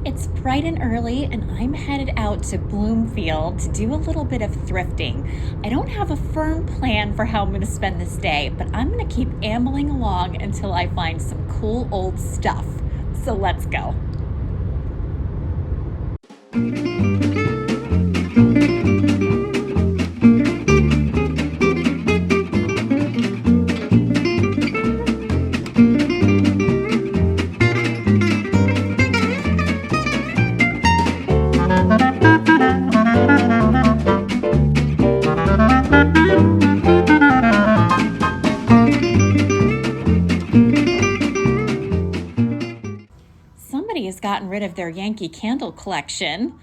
It's bright and early, and I'm headed out to Bloomfield to do a little bit of thrifting. I don't have a firm plan for how I'm going to spend this day, but I'm going to keep ambling along until I find some cool old stuff. So let's go. Somebody has gotten rid of their Yankee Candle collection,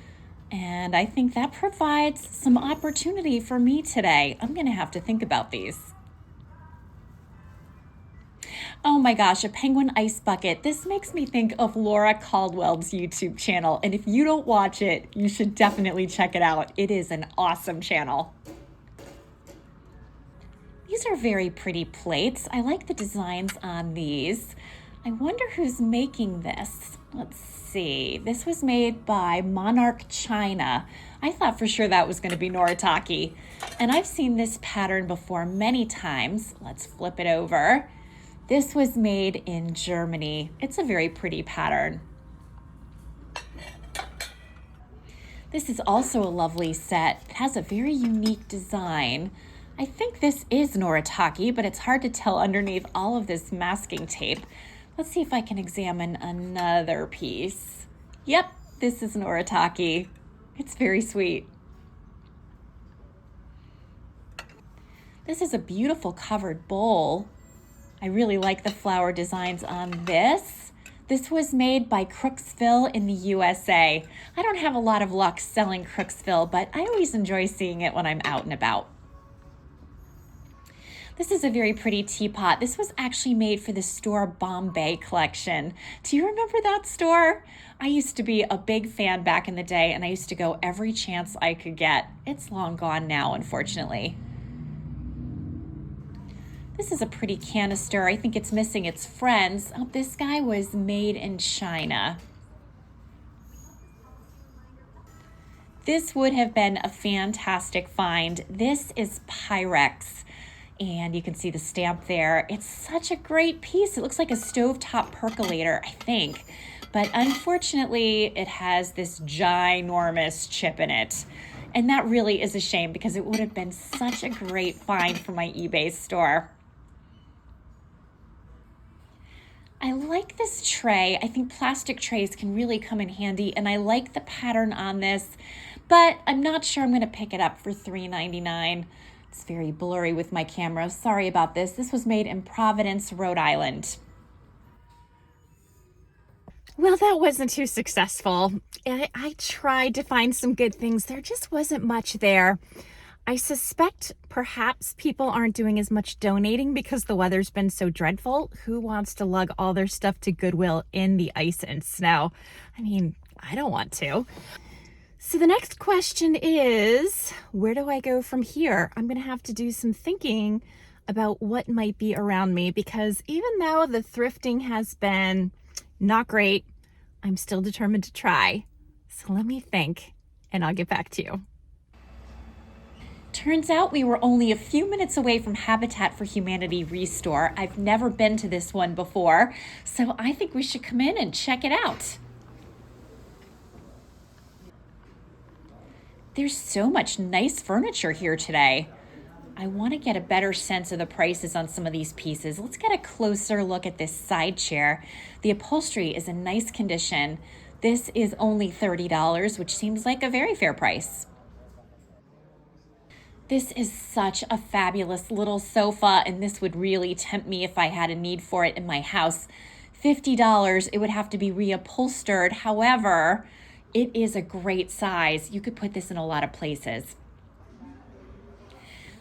and I think that provides some opportunity for me today. I'm going to have to think about these. Oh my gosh, a penguin ice bucket. This makes me think of Laura Caldwell's YouTube channel, and if you don't watch it, you should definitely check it out. It is an awesome channel. These are very pretty plates. I like the designs on these. I wonder who's making this. Let's see. This was made by Monarch China. I thought for sure that was going to be Noritake. And I've seen this pattern before many times. Let's flip it over. This was made in Germany. It's a very pretty pattern. This is also a lovely set. It has a very unique design. I think this is Noritake, but it's hard to tell underneath all of this masking tape. Let's see if I can examine another piece. Yep, this is Noritake. It's very sweet. This is a beautiful covered bowl. I really like the flower designs on this. This was made by Crooksville in the USA. I don't have a lot of luck selling Crooksville, but I always enjoy seeing it when I'm out and about. This is a very pretty teapot. This was actually made for the store Bombay collection. Do you remember that store? I used to be a big fan back in the day, and I used to go every chance I could get. It's long gone now, unfortunately. This is a pretty canister. I think it's missing its friends. Oh, this guy was made in China. This would have been a fantastic find. This is Pyrex. And you can see the stamp there. It's such a great piece. It looks like a stovetop percolator, I think. But unfortunately, it has this ginormous chip in it. And that really is a shame because it would have been such a great find for my eBay store. I like this tray. I think plastic trays can really come in handy, and I like the pattern on this, but I'm not sure I'm going to pick it up for $3.99. It's very blurry with my camera. Sorry about this. This was made in Providence, Rhode Island. Well, that wasn't too successful. I tried to find some good things. There just wasn't much there. I suspect perhaps people aren't doing as much donating because the weather's been so dreadful. Who wants to lug all their stuff to Goodwill in the ice and snow? I mean, I don't want to. So the next question is, where do I go from here? I'm going to have to do some thinking about what might be around me because even though the thrifting has been not great, I'm still determined to try. So let me think and I'll get back to you. Turns out we were only a few minutes away from Habitat for Humanity Restore. I've never been to this one before, so I think we should come in and check it out. There's so much nice furniture here today. I want to get a better sense of the prices on some of these pieces. Let's get a closer look at this side chair. The upholstery is in nice condition. This is only $30, which seems like a very fair price. This is such a fabulous little sofa, and this would really tempt me if I had a need for it in my house. $50, it would have to be reupholstered. However, it is a great size. You could put this in a lot of places.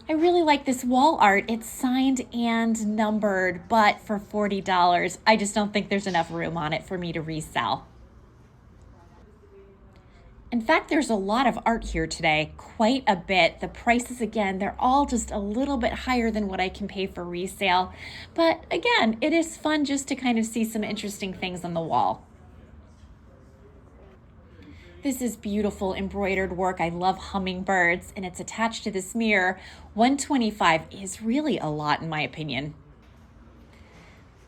I really like this wall art. It's signed and numbered, but for $40, I just don't think there's enough room on it for me to resell. In fact, there's a lot of art here today, quite a bit. The prices, again, they're all just a little bit higher than what I can pay for resale. But again, it is fun just to kind of see some interesting things on the wall. This is beautiful embroidered work. I love hummingbirds, and it's attached to this mirror. $125 is really a lot in my opinion.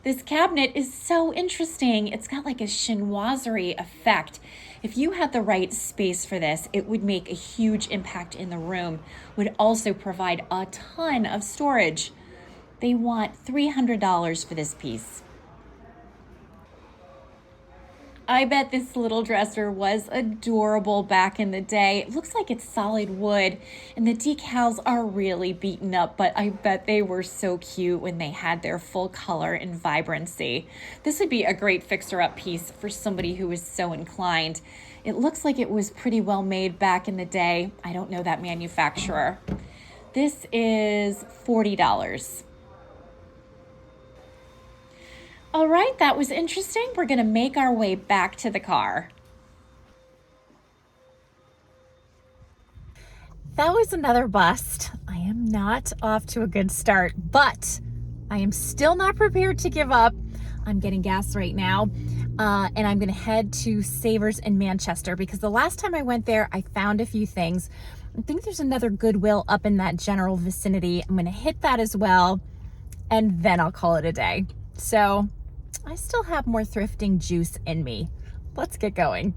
This cabinet is so interesting. It's got like a chinoiserie effect. If you had the right space for this, it would make a huge impact in the room, would also provide a ton of storage. They want $300 for this piece. I bet this little dresser was adorable back in the day. It looks like it's solid wood and the decals are really beaten up, but I bet they were so cute when they had their full color and vibrancy. This would be a great fixer-up piece for somebody who is so inclined. It looks like it was pretty well made back in the day. I don't know that manufacturer. This is $40. All right, that was interesting. We're gonna make our way back to the car. That was another bust. I am not off to a good start, but I am still not prepared to give up. I'm getting gas right now, and I'm gonna head to Savers in Manchester because the last time I went there, I found a few things. I think there's another Goodwill up in that general vicinity. I'm gonna hit that as well, and then I'll call it a day. So I still have more thrifting juice in me. Let's get going.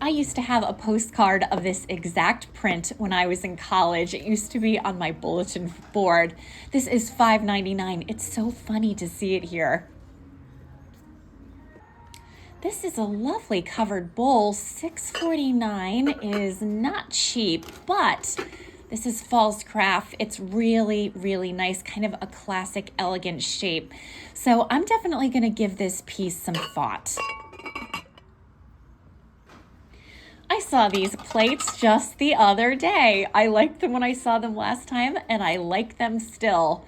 I used to have a postcard of this exact print when I was in college. It used to be on my bulletin board. This is $5.99. It's so funny to see it here. This is a lovely covered bowl. $6.49 is not cheap, but this is false craft. It's really, really nice, kind of a classic, elegant shape. So I'm definitely gonna give this piece some thought. I saw these plates just the other day. I liked them when I saw them last time, and I like them still.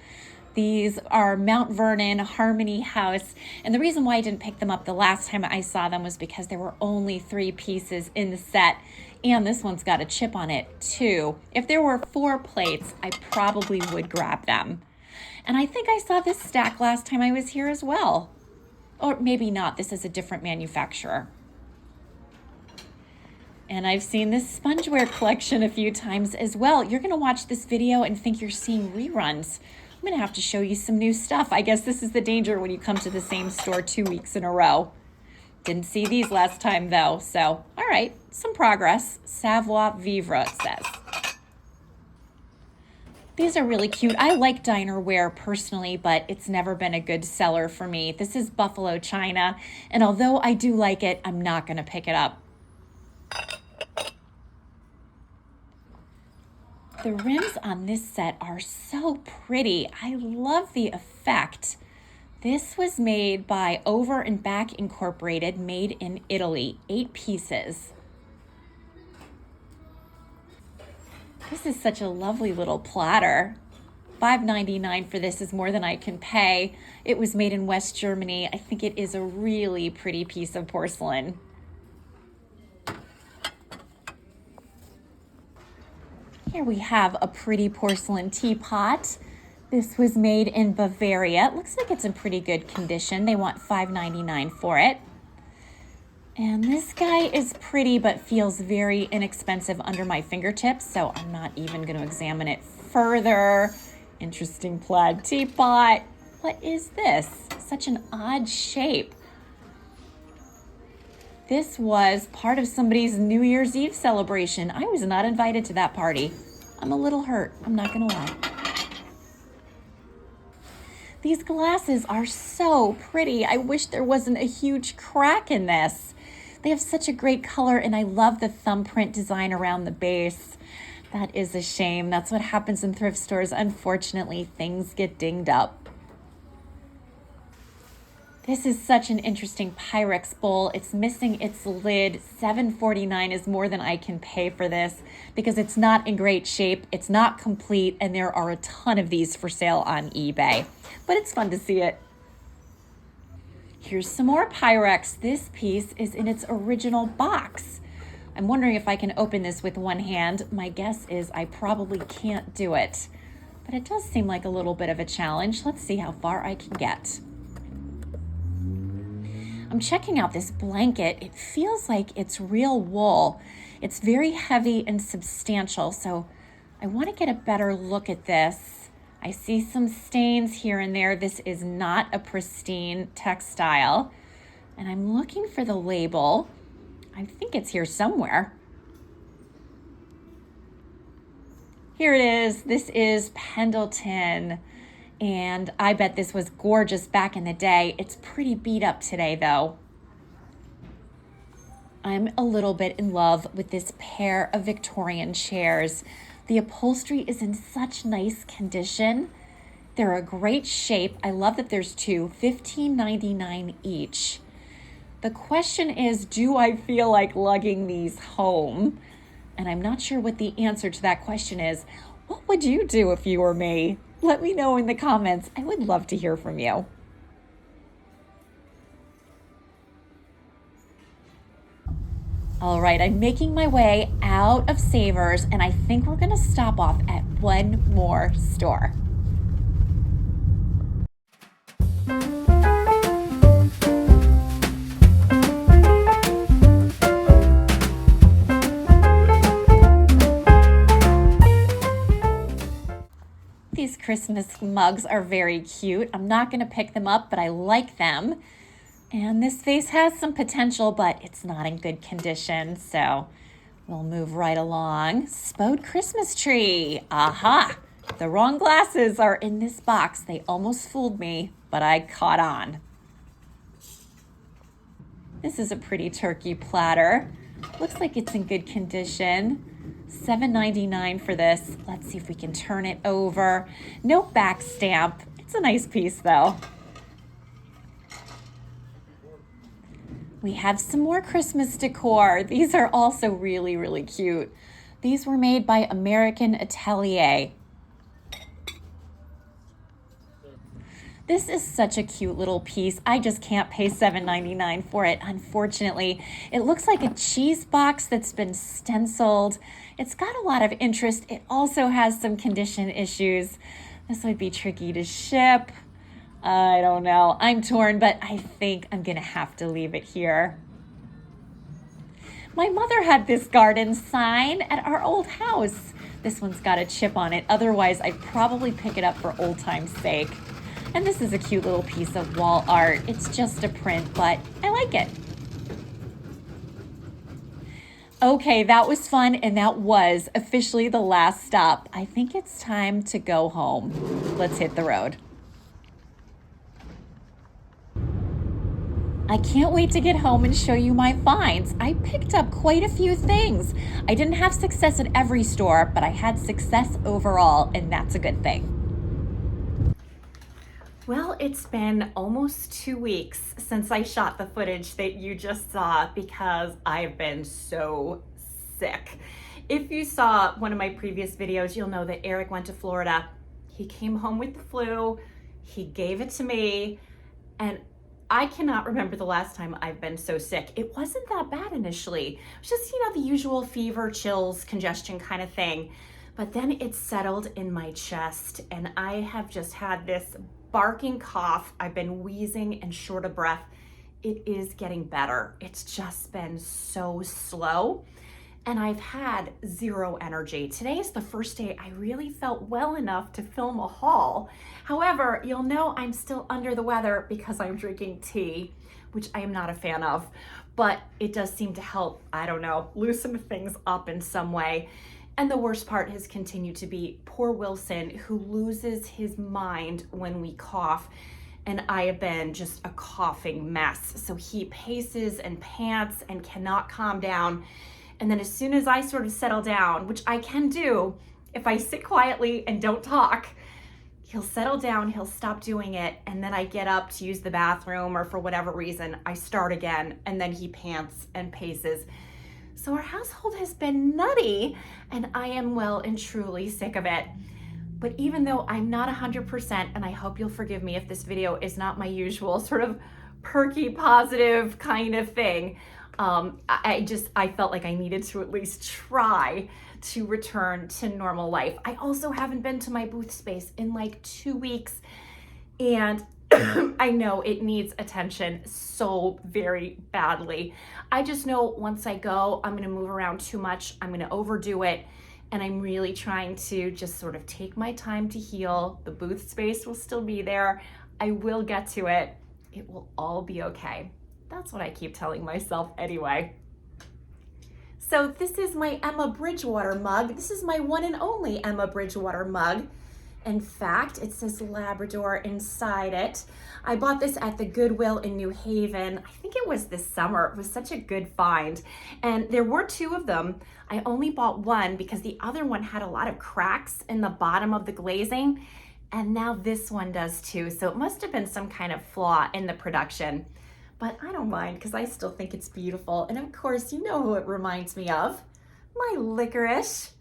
These are Mount Vernon Harmony House, and the reason why I didn't pick them up the last time I saw them was because there were only 3 pieces in the set, and this one's got a chip on it too. If there were 4 plates, I probably would grab them. And I think I saw this stack last time I was here as well. Or maybe not, this is a different manufacturer. And I've seen this spongeware collection a few times as well. You're gonna watch this video and think you're seeing reruns. I'm gonna have to show you some new stuff. I guess this is the danger when you come to the same store 2 weeks in a row. Didn't see these last time though, so all right, some progress. Savoir vivre, it says. These are really cute. I like dinerware personally, but it's never been a good seller for me. This is buffalo china, and although I do like it, I'm not gonna pick it up. The rims on this set are so pretty. I love the effect. This was made by Over and Back Incorporated, made in Italy, 8 pieces. This is such a lovely little platter. $5.99 for this is more than I can pay. It was made in West Germany. I think it is a really pretty piece of porcelain. Here we have a pretty porcelain teapot. This was made in Bavaria. It looks like it's in pretty good condition. They want $5.99 for it. And this guy is pretty but feels very inexpensive under my fingertips, so I'm not even going to examine it further. Interesting plaid teapot. What is this? Such an odd shape. This was part of somebody's New Year's Eve celebration. I was not invited to that party. I'm a little hurt, I'm not gonna lie. These glasses are so pretty. I wish there wasn't a huge crack in this. They have such a great color, and I love the thumbprint design around the base. That is a shame. That's what happens in thrift stores. Unfortunately, things get dinged up. This is such an interesting Pyrex bowl. It's missing its lid. $7.49 is more than I can pay for this because it's not in great shape. It's not complete, and there are a ton of these for sale on eBay. But it's fun to see it. Here's some more Pyrex. This piece is in its original box. I'm wondering if I can open this with one hand. My guess is I probably can't do it. But it does seem like a little bit of a challenge. Let's see how far I can get. I'm checking out this blanket. It feels like it's real wool. It's very heavy and substantial, so I want to get a better look at this. I see some stains here and there. This is not a pristine textile. And I'm looking for the label. I think it's here somewhere. Here it is. This is Pendleton. And I bet this was gorgeous back in the day. It's pretty beat up today, though. I'm a little bit in love with this pair of Victorian chairs. The upholstery is in such nice condition. They're a great shape. I love that there's two, $15.99 each. The question is, do I feel like lugging these home? And I'm not sure what the answer to that question is. What would you do if you were me? Let me know in the comments. I would love to hear from you. All right, I'm making my way out of Savers, and I think we're gonna stop off at one more store. These Christmas mugs are very cute. I'm not going to pick them up, but I like them. And this vase has some potential, but it's not in good condition, so we'll move right along. Spode Christmas tree. Aha! The wrong glasses are in this box. They almost fooled me, but I caught on. This is a pretty turkey platter. Looks like it's in good condition. $7.99 for this. Let's see if we can turn it over. No back stamp. It's a nice piece though. We have some more Christmas decor. These are also really, really cute. These were made by American Atelier. This is such a cute little piece. I just can't pay $7.99 for it, unfortunately. It looks like a cheese box that's been stenciled. It's got a lot of interest. It also has some condition issues. This would be tricky to ship. I don't know. I'm torn, but I think I'm gonna have to leave it here. My mother had this garden sign at our old house. This one's got a chip on it. Otherwise, I'd probably pick it up for old time's sake. And this is a cute little piece of wall art. It's just a print, but I like it. Okay, that was fun, and that was officially the last stop. I think it's time to go home. Let's hit the road. I can't wait to get home and show you my finds. I picked up quite a few things. I didn't have success at every store, but I had success overall, and that's a good thing. Well, it's been almost 2 weeks since I shot the footage that you just saw because I've been so sick. If you saw one of my previous videos, you'll know that Eric went to Florida. He came home with the flu, he gave it to me, and I cannot remember the last time I've been so sick. It wasn't that bad initially. It was just, the usual fever, chills, congestion kind of thing. But then it settled in my chest and I have just had this barking cough. I've been wheezing and short of breath. It is getting better. It's just been so slow and I've had zero energy. Today is the first day I really felt well enough to film a haul. However, you'll know I'm still under the weather because I'm drinking tea, which I am not a fan of, but it does seem to help, I don't know, loosen things up in some way. And the worst part has continued to be poor Wilson, who loses his mind when we cough. And I have been just a coughing mess. So he paces and pants and cannot calm down. And then as soon as I sort of settle down, which I can do if I sit quietly and don't talk, he'll settle down, he'll stop doing it, and then I get up to use the bathroom or for whatever reason, I start again, and then he pants and paces. So our household has been nutty, and I am well and truly sick of it. But even though I'm not 100%, and I hope you'll forgive me if this video is not my usual sort of perky, positive kind of thing, I felt like I needed to at least try to return to normal life. I also haven't been to my booth space in like 2 weeks, and I know it needs attention so very badly. I just know once I go, I'm gonna move around too much, I'm gonna overdo it, and I'm really trying to just sort of take my time to heal. The booth space will still be there. I will get to it. It will all be okay. That's what I keep telling myself anyway. So this is my Emma Bridgewater mug. This is my one and only Emma Bridgewater mug. In fact, it says Labrador inside it. I bought this at the Goodwill in New Haven. I think it was this summer. It was such a good find. And there were 2 of them. I only bought one because the other one had a lot of cracks in the bottom of the glazing. And now this one does too. So it must have been some kind of flaw in the production. But I don't mind because I still think it's beautiful. And of course, you know who it reminds me of. My licorice.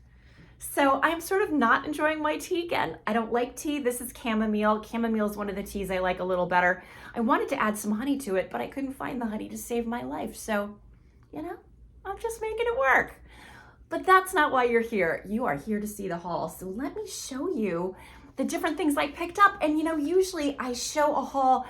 So I'm sort of not enjoying my tea again. I don't like tea. This is chamomile. Chamomile is one of the teas I like a little better. I wanted to add some honey to it, but I couldn't find the honey to save my life. So, you know, I'm just making it work. But that's not why you're here. You are here to see the haul. So let me show you the different things I picked up. And you know, usually I show a haul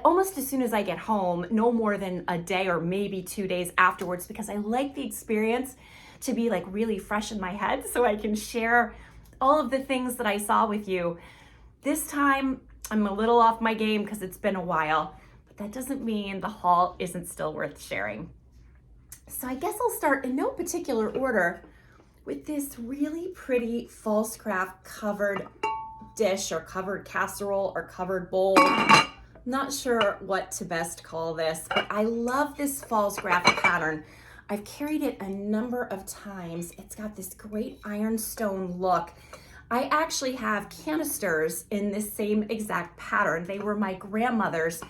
almost as soon as I get home, no more than a day or maybe 2 days afterwards, because I like the experience to be like really fresh in my head so I can share all of the things that I saw with you. This time I'm a little off my game because it's been a while, but that doesn't mean the haul isn't still worth sharing. So I guess I'll start in no particular order with this really pretty false craft covered dish or covered casserole or covered bowl. Not sure what to best call this, but I love this false craft pattern. I've carried it a number of times. It's got this great ironstone look. I actually have canisters in this same exact pattern. They were my grandmother's.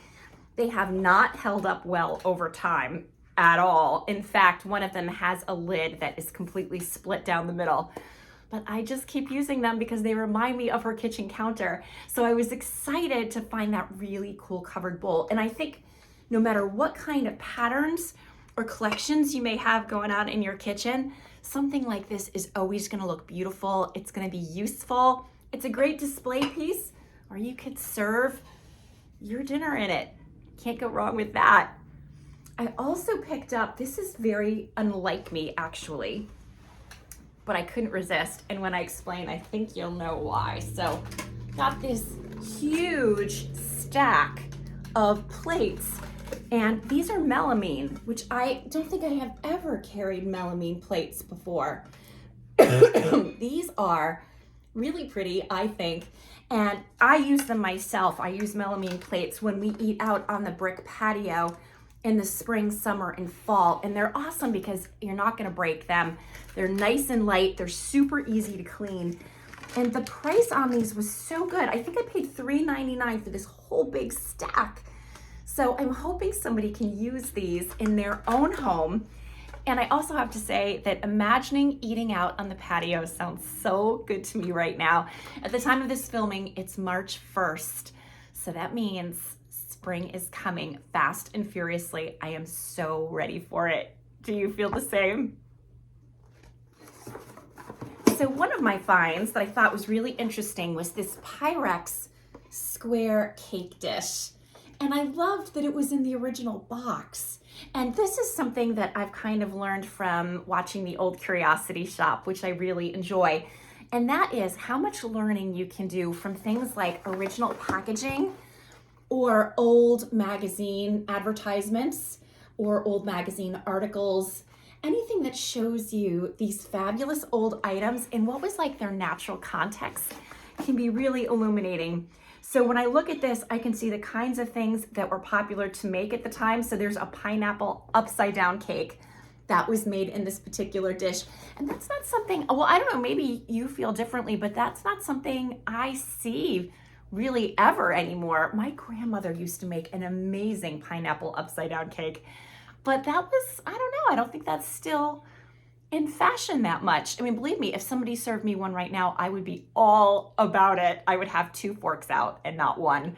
They have not held up well over time at all. In fact, one of them has a lid that is completely split down the middle. But I just keep using them because they remind me of her kitchen counter. So I was excited to find that really cool covered bowl. And I think no matter what kind of patterns or collections you may have going on in your kitchen, something like this is always gonna look beautiful. It's gonna be useful. It's a great display piece, or you could serve your dinner in it. Can't go wrong with that. I also picked up, this is very unlike me actually, but I couldn't resist. And when I explain, I think you'll know why. So got this huge stack of plates, and these are melamine, which I don't think I have ever carried melamine plates before. These are really pretty, I think, and I use them myself. I use melamine plates when we eat out on the brick patio in the spring, summer, and fall, and they're awesome because you're not gonna break them. They're nice and light, they're super easy to clean, and the price on these was so good. I think I paid $3.99 for this whole big stack. So I'm hoping somebody can use these in their own home. And I also have to say that imagining eating out on the patio sounds so good to me right now. At the time of this filming, it's March 1st. So that means spring is coming fast and furiously. I am so ready for it. Do you feel the same? So one of my finds that I thought was really interesting was this Pyrex square cake dish. And I loved that it was in the original box. And this is something that I've kind of learned from watching the old Curiosity Shop, which I really enjoy. And that is how much learning you can do from things like original packaging or old magazine advertisements or old magazine articles. Anything that shows you these fabulous old items in what was like their natural context can be really illuminating. So when I look at this, I can see the kinds of things that were popular to make at the time. So there's a pineapple upside down cake. that was made in this particular dish. And that's not something, well, I don't know, maybe you feel differently, but that's not something I see really ever anymore. My grandmother used to make an amazing pineapple upside down cake, but that was, I don't know, I don't think that's still in fashion that much. I mean, believe me, if somebody served me one right now, I would be all about it. I would have 2 forks out and not one.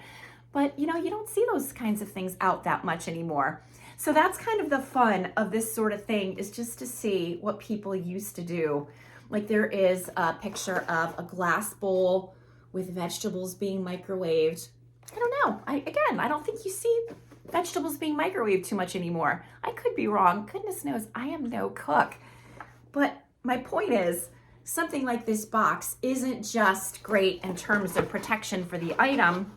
But you know, you don't see those kinds of things out that much anymore. So that's kind of the fun of this sort of thing, is just to see what people used to do. Like there is a picture of a glass bowl with vegetables being microwaved. I don't know. I don't think you see vegetables being microwaved too much anymore. I could be wrong. Goodness knows, I am no cook. But my point is, something like this box isn't just great in terms of protection for the item,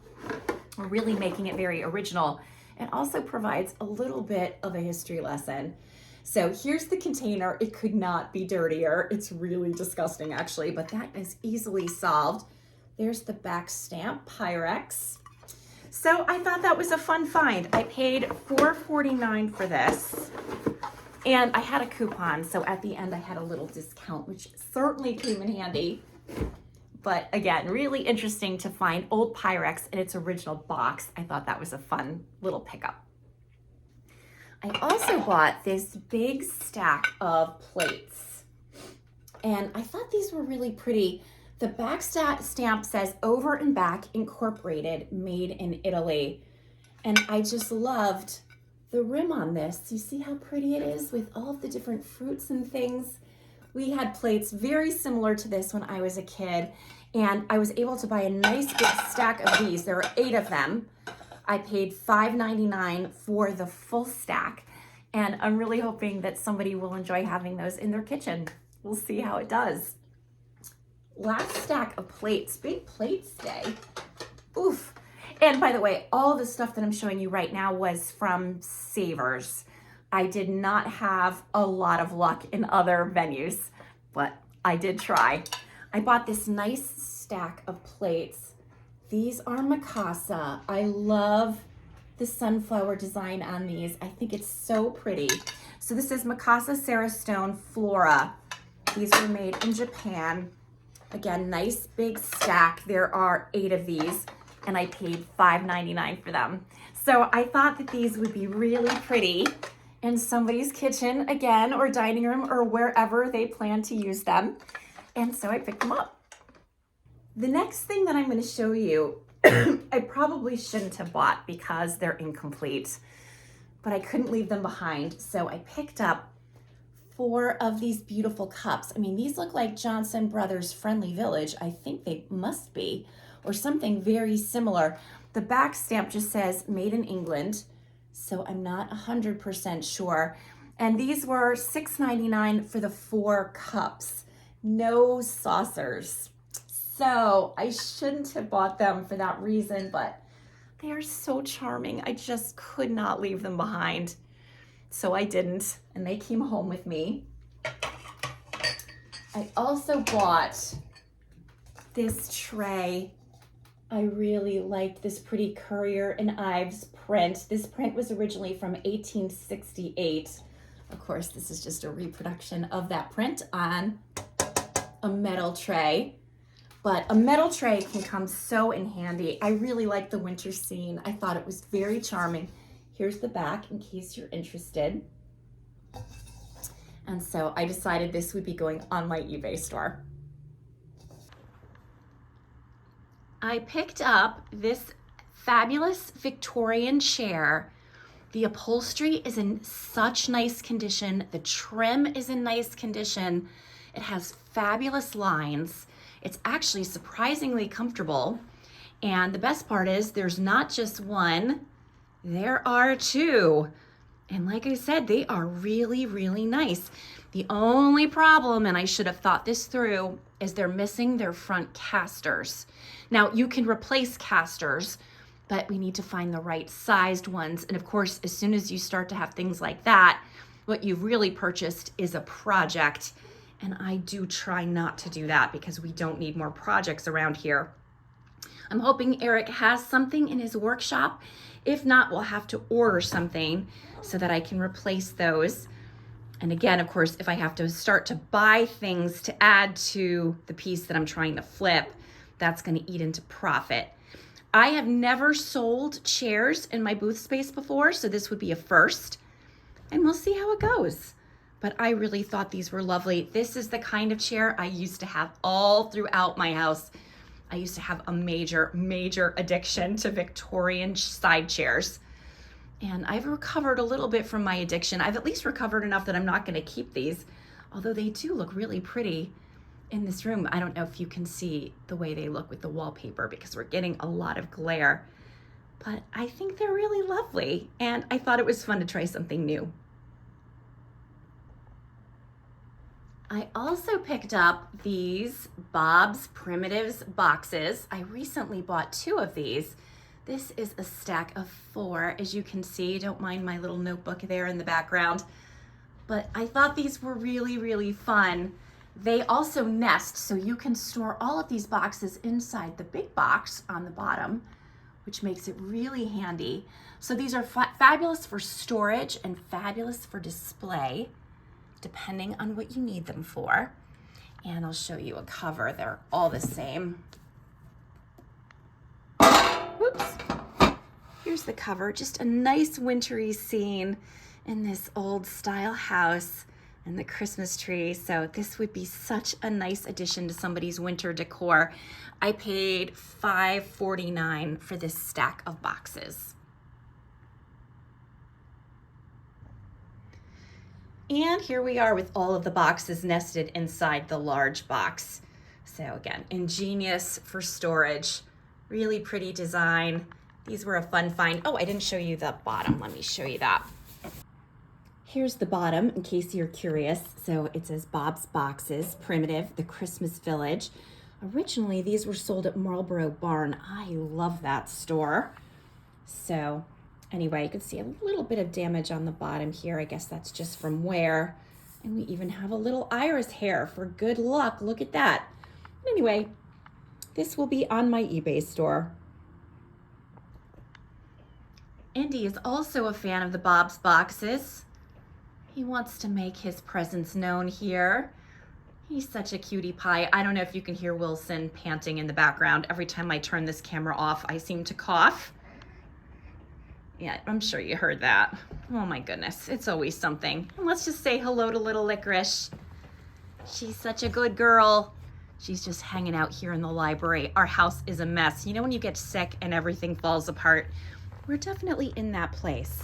or really making it very original. It also provides a little bit of a history lesson. So here's the container. It could not be dirtier. It's really disgusting actually, but that is easily solved. There's the back stamp, Pyrex. So I thought that was a fun find. I paid $4.49 for this, and I had a coupon, so at the end I had a little discount, which certainly came in handy. But again, really interesting to find old Pyrex in its original box. I thought that was a fun little pickup. I also bought this big stack of plates, and I thought these were really pretty. The back stamp says Over and Back Incorporated, made in Italy. And I just loved the rim on this. You see how pretty it is with all of the different fruits and things? We had plates very similar to this when I was a kid, and I was able to buy a nice big stack of these. There were 8 of them. I paid $5.99 for the full stack, and I'm really hoping that somebody will enjoy having those in their kitchen. We'll see how it does. Last stack of plates, big plates day. Oof. And by the way, all the stuff that I'm showing you right now was from Savers. I did not have a lot of luck in other venues, but I did try. I bought this nice stack of plates. These are Mikasa. I love the sunflower design on these. I think it's so pretty. So this is Mikasa Sarah Stone Flora. These were made in Japan. Again, nice big stack. There are 8 of these, and I paid $5.99 for them. So I thought that these would be really pretty in somebody's kitchen, again, or dining room, or wherever they plan to use them. And so I picked them up. The next thing that I'm going to show you, I probably shouldn't have bought because they're incomplete, but I couldn't leave them behind. So I picked up 4 of these beautiful cups. I mean, these look like Johnson Brothers Friendly Village. I think they must be, or something very similar. The back stamp just says made in England, so I'm not 100% sure. And these were $6.99 for the 4 cups, no saucers. So I shouldn't have bought them for that reason, but they are so charming. I just could not leave them behind. So I didn't, and they came home with me. I also bought this tray. I really liked this pretty Currier and Ives print. This print was originally from 1868. Of course, this is just a reproduction of that print on a metal tray. But a metal tray can come so in handy. I really like the winter scene. I thought it was very charming. Here's the back in case you're interested. And so I decided this would be going on my eBay store. I picked up this fabulous Victorian chair. The upholstery is in such nice condition. The trim is in nice condition. It has fabulous lines. It's actually surprisingly comfortable. And the best part is there's not just one, there are 2. And like I said, they are really, really nice. The only problem, and I should have thought this through, is they're missing their front casters. Now you can replace casters, but we need to find the right sized ones. And of course, as soon as you start to have things like that, what you've really purchased is a project. And I do try not to do that because we don't need more projects around here. I'm hoping Eric has something in his workshop. If not, we'll have to order something so that I can replace those. And again, of course, if I have to start to buy things to add to the piece that I'm trying to flip, that's going to eat into profit. I have never sold chairs in my booth space before, so this would be a first, and we'll see how it goes. But I really thought these were lovely. This is the kind of chair I used to have all throughout my house. I used to have a major addiction to Victorian side chairs. And I've recovered a little bit from my addiction. I've at least recovered enough that I'm not going to keep these, although they do look really pretty in this room. I don't know if you can see the way they look with the wallpaper because we're getting a lot of glare, but I think they're really lovely, and I thought it was fun to try something new. I also picked up these Bob's Primitives boxes. I recently bought 2 of these. This is a stack of 4, as you can see. Don't mind my little notebook there in the background. But I thought these were really fun. They also nest, so you can store all of these boxes inside the big box on the bottom, which makes it really handy. So these are fabulous for storage and fabulous for display, depending on what you need them for. And I'll show you a cover. They're all the same. Whoops. Here's the cover, just a nice wintry scene in this old style house and the Christmas tree. So this would be such a nice addition to somebody's winter decor. I paid $5.49 for this stack of boxes. And here we are with all of the boxes nested inside the large box. So again, ingenious for storage, really pretty design. These were a fun find. Oh, I didn't show you the bottom. Let me show you that. Here's the bottom in case you're curious. So it says Bob's Boxes, Primitive, the Christmas Village. Originally, these were sold at Marlboro Barn. I love that store. So anyway, you can see a little bit of damage on the bottom here. I guess that's just from wear. And we even have a little iris hair for good luck. Look at that. Anyway, this will be on my eBay store. Indy is also a fan of the Bob's Boxes. He wants to make his presence known here. He's such a cutie pie. I don't know if you can hear Wilson panting in the background. Every time I turn this camera off, I seem to cough. Yeah, I'm sure you heard that. Oh my goodness, it's always something. And let's just say hello to little Licorice. She's such a good girl. She's just hanging out here in the library. Our house is a mess. You know when you get sick and everything falls apart? We're definitely in that place.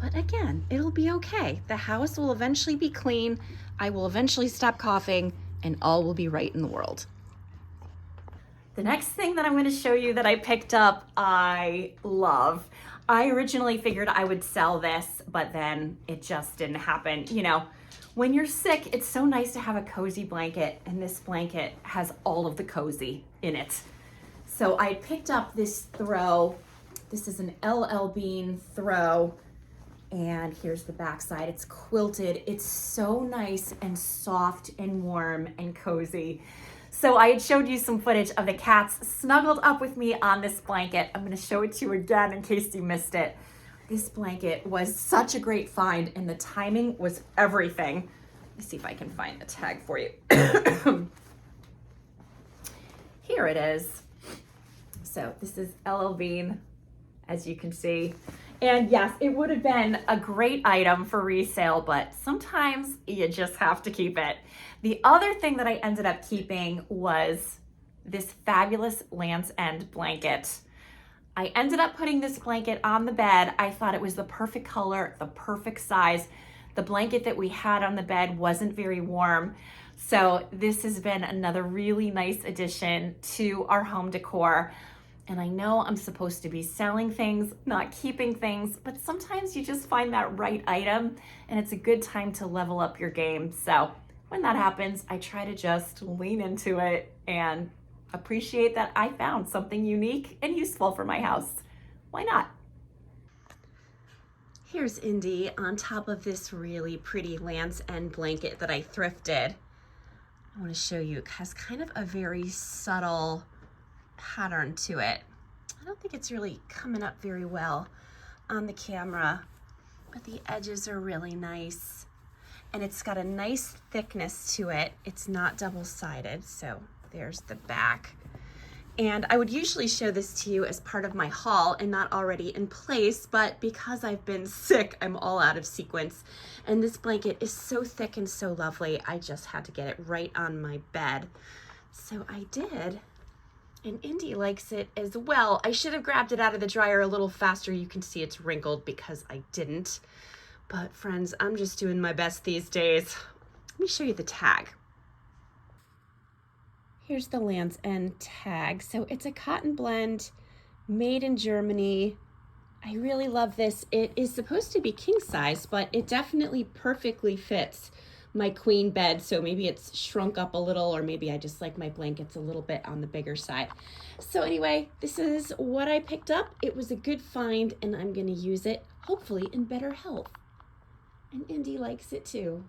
But again, it'll be okay. The house will eventually be clean. I will eventually stop coughing and all will be right in the world. The next thing that I'm going to show you that I picked up, I love. I originally figured I would sell this, but then it just didn't happen. You know, when you're sick, it's so nice to have a cozy blanket, and this blanket has all of the cozy in it. So I picked up this throw. This is an LL Bean throw. And here's the back side. It's quilted. It's so nice and soft and warm and cozy. So I had showed you some footage of the cats snuggled up with me on this blanket. I'm going to show it to you again in case you missed it. This blanket was such a great find, and the timing was everything. Let me see if I can find the tag for you. Here it is. So this is LL Bean, as you can see. And yes, it would have been a great item for resale, but sometimes you just have to keep it. The other thing that I ended up keeping was this fabulous Land's End blanket. I ended up putting this blanket on the bed. I thought it was the perfect color, the perfect size. The blanket that we had on the bed wasn't very warm. So this has been another really nice addition to our home decor. And I know I'm supposed to be selling things, not keeping things, but sometimes you just find that right item and it's a good time to level up your game. So when that happens, I try to just lean into it and appreciate that I found something unique and useful for my house. Why not? Here's Indy on top of this really pretty Land's End blanket that I thrifted. I want to show you, it has kind of a very subtle pattern to it. I don't think it's really coming up very well on the camera, but the edges are really nice. and it's got a nice thickness to it. It's not double-sided, so there's the back. And I would usually show this to you as part of my haul and not already in place, but because I've been sick, I'm all out of sequins. And this blanket is so thick and so lovely, I just had to get it right on my bed. So I did, and Indy likes it as well. I should have grabbed it out of the dryer a little faster. You can see it's wrinkled because I didn't. But friends, I'm just doing my best these days. Let me show you the tag. Here's the Land's End tag. So it's a cotton blend made in Germany. I really love this. It is supposed to be king size, but it definitely perfectly fits my queen bed. So maybe it's shrunk up a little, or maybe I just like my blankets a little bit on the bigger side. So anyway, this is what I picked up. It was a good find, and I'm gonna use it hopefully in better health. And Indy likes it too.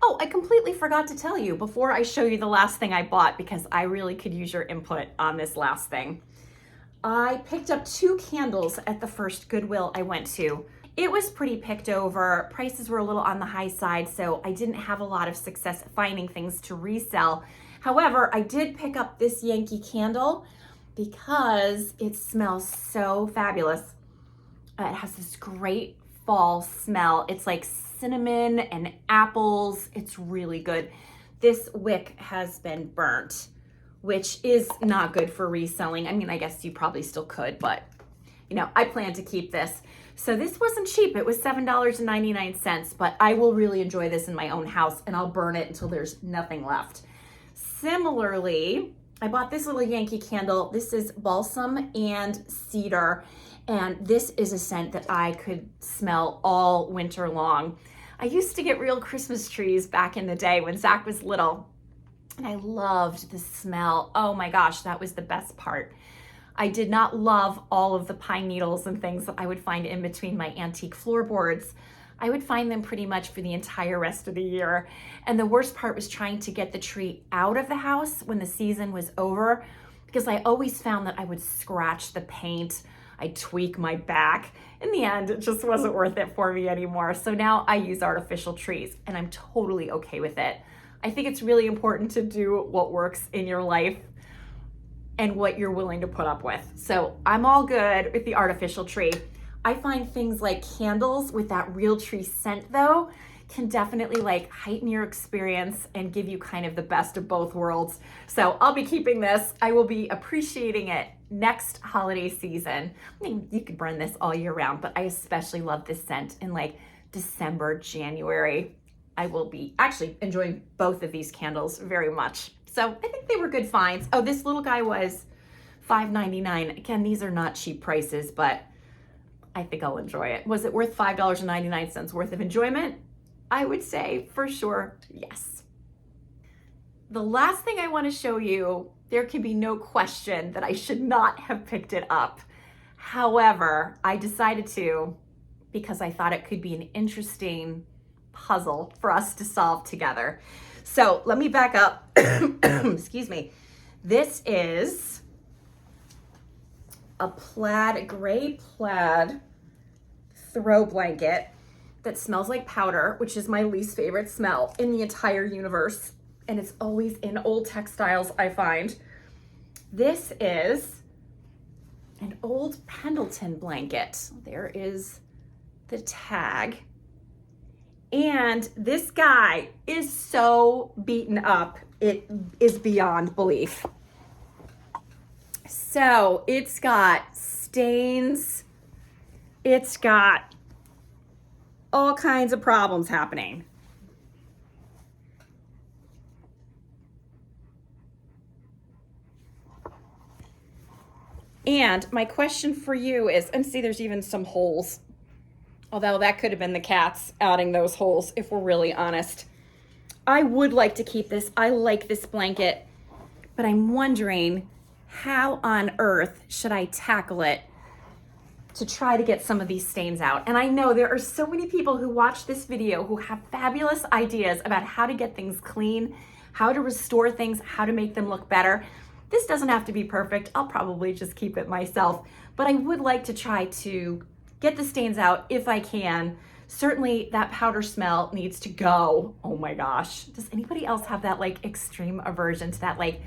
Oh, I completely forgot to tell you before I show you the last thing I bought, because I really could use your input on this last thing. I picked up 2 candles at the first Goodwill I went to. It was pretty picked over. Prices were a little on the high side, so I didn't have a lot of success finding things to resell. However, I did pick up this Yankee candle because it smells so fabulous. It has this great fall smell. It's like cinnamon and apples. It's really good. This wick has been burnt, which is not good for reselling. I mean, I guess you probably still could, but you know, I plan to keep this. So this wasn't cheap. It was $7.99, but I will really enjoy this in my own house, and I'll burn it until there's nothing left. Similarly, I bought this little Yankee candle. This is balsam and cedar. And this is a scent that I could smell all winter long. I used to get real Christmas trees back in the day when Zach was little, and I loved the smell. Oh my gosh, that was the best part. I did not love all of the pine needles and things that I would find in between my antique floorboards. I would find them pretty much for the entire rest of the year. And the worst part was trying to get the tree out of the house when the season was over, because I always found that I would scratch the paint, I'd tweak my back. In the end, it just wasn't worth it for me anymore. So now I use artificial trees, and I'm totally okay with it. I think it's really important to do what works in your life and what you're willing to put up with. So I'm all good with the artificial tree. I find things like candles with that real tree scent though can definitely like heighten your experience and give you kind of the best of both worlds. So I'll be keeping this. I will be appreciating it next holiday season. I mean, you could burn this all year round, but I especially love this scent in like December, January. I will be actually enjoying both of these candles very much. So I think they were good finds. Oh, this little guy was $5.99. Again, these are not cheap prices, but I think I'll enjoy it. Was it worth $5.99 worth of enjoyment? I would say for sure, yes. The last thing I want to show you, there can be no question that I should not have picked it up. However, I decided to because I thought it could be an interesting puzzle for us to solve together. So let me back up. Excuse me. This is a gray plaid throw blanket that smells like powder, which is my least favorite smell in the entire universe. And it's always in old textiles, I find. This is an old Pendleton blanket. There is the tag. And this guy is so beaten up, it is beyond belief. So it's got stains, it's got all kinds of problems happening. And my question for you is, and see, there's even some holes. Although that could have been the cats adding those holes, if we're really honest. I would like to keep this. I like this blanket, but I'm wondering how on earth should I tackle it to try to get some of these stains out. And I know there are so many people who watch this video who have fabulous ideas about how to get things clean, how to restore things, how to make them look better. This doesn't have to be perfect. I'll probably just keep it myself, but I would like to try to get the stains out if I can, Certainly that powder smell needs to go. Oh my gosh. Does anybody else have that like extreme aversion to that like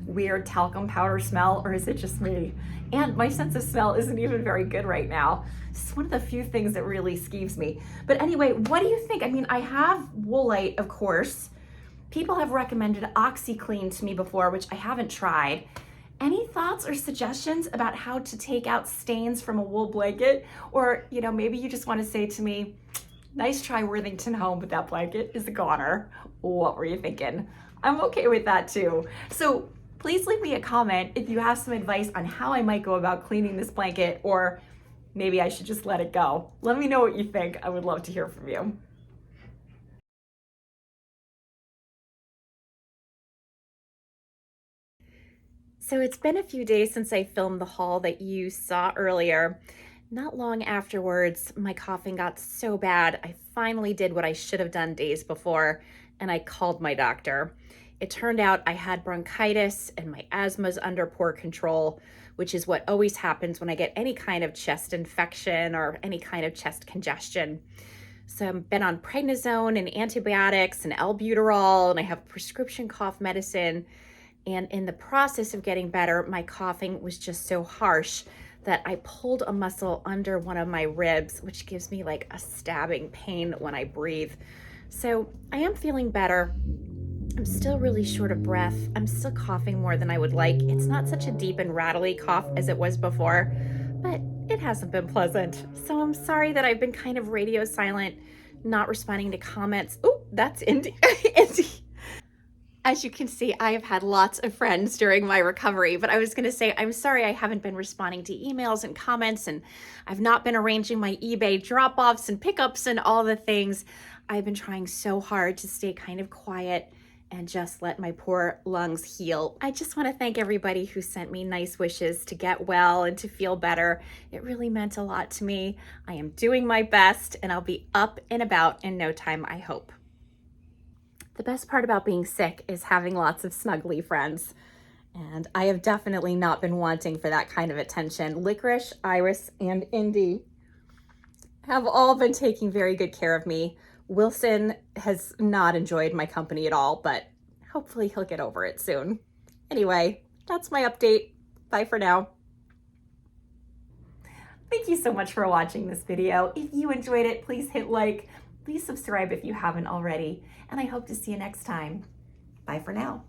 weird talcum powder smell, or is it just me? And my sense of smell isn't even very good right now. It's one of the few things that really skeeves me. But anyway, what do you think? I mean, I have Woolite, of course. People have recommended OxyClean to me before, which I haven't tried. Any thoughts or suggestions about how to take out stains from a wool blanket? Or, you know, maybe you just want to say to me, nice try, Worthington Home, but that blanket is a goner. What were you thinking? I'm okay with that too. So please leave me a comment if you have some advice on how I might go about cleaning this blanket, or maybe I should just let it go. Let me know what you think. I would love to hear from you. So it's been a few days since I filmed the haul that you saw earlier. Not long afterwards, my coughing got so bad, I finally did what I should have done days before, and I called my doctor. It turned out I had bronchitis and my asthma's under poor control, which is what always happens when I get any kind of chest infection or any kind of chest congestion. So I've been on prednisone and antibiotics and albuterol, and I have prescription cough medicine. And in the process of getting better, my coughing was just so harsh that I pulled a muscle under one of my ribs, which gives me like a stabbing pain when I breathe. So I am feeling better. I'm still really short of breath. I'm still coughing more than I would like. It's not such a deep and rattly cough as it was before, but it hasn't been pleasant. So I'm sorry that I've been kind of radio silent, not responding to comments. Oh, that's Indy. Indy. As you can see, I have had lots of friends during my recovery, but I was going to say, I'm sorry I haven't been responding to emails and comments, and I've not been arranging my eBay drop-offs and pickups and all the things. I've been trying so hard to stay kind of quiet and just let my poor lungs heal. I just want to thank everybody who sent me nice wishes to get well and to feel better. It really meant a lot to me. I am doing my best, and I'll be up and about in no time, I hope. The best part about being sick is having lots of snuggly friends. And I have definitely not been wanting for that kind of attention. Licorice, Iris, and Indy have all been taking very good care of me. Wilson has not enjoyed my company at all, but hopefully he'll get over it soon. Anyway, that's my update. Bye for now. Thank you so much for watching this video. If you enjoyed it, please hit like. Please subscribe if you haven't already, and I hope to see you next time. Bye for now.